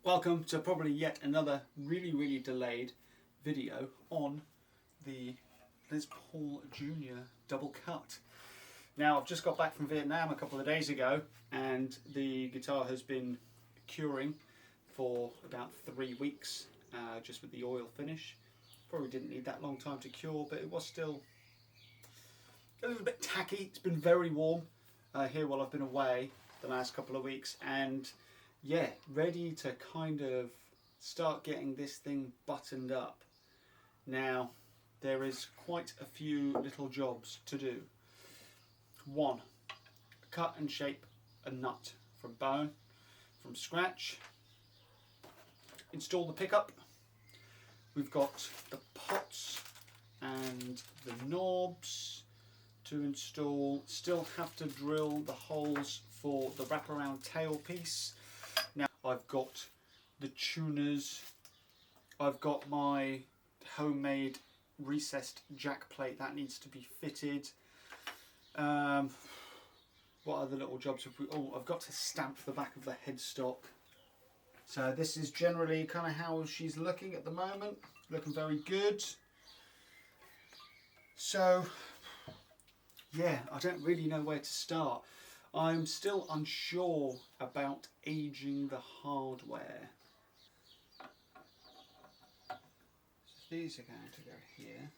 Welcome to probably yet another really delayed video on the Les Paul Jr. double cut. Now I've just got back from Vietnam a couple of days ago and the guitar has been curing for about 3 weeks just with the oil finish. Probably didn't need that long time to cure, but it was still a little bit tacky. It's been very warm here while I've been away the last couple of weeks, and yeah, ready to kind of start getting this thing buttoned up. Now, there is quite a few little jobs to do. One, cut and shape a nut from bone, from scratch. Install the pickup. We've got the pots and the knobs to install. Still have to drill the holes for the wraparound tailpiece. Now I've got the tuners, I've got my homemade recessed jack plate that needs to be fitted. What other little jobs have we? Oh, I've got to stamp the back of the headstock. So this is generally kind of how she's looking at the moment, looking very good. So yeah, I don't really know where to start. I'm still unsure about aging the hardware. So these are going to go here.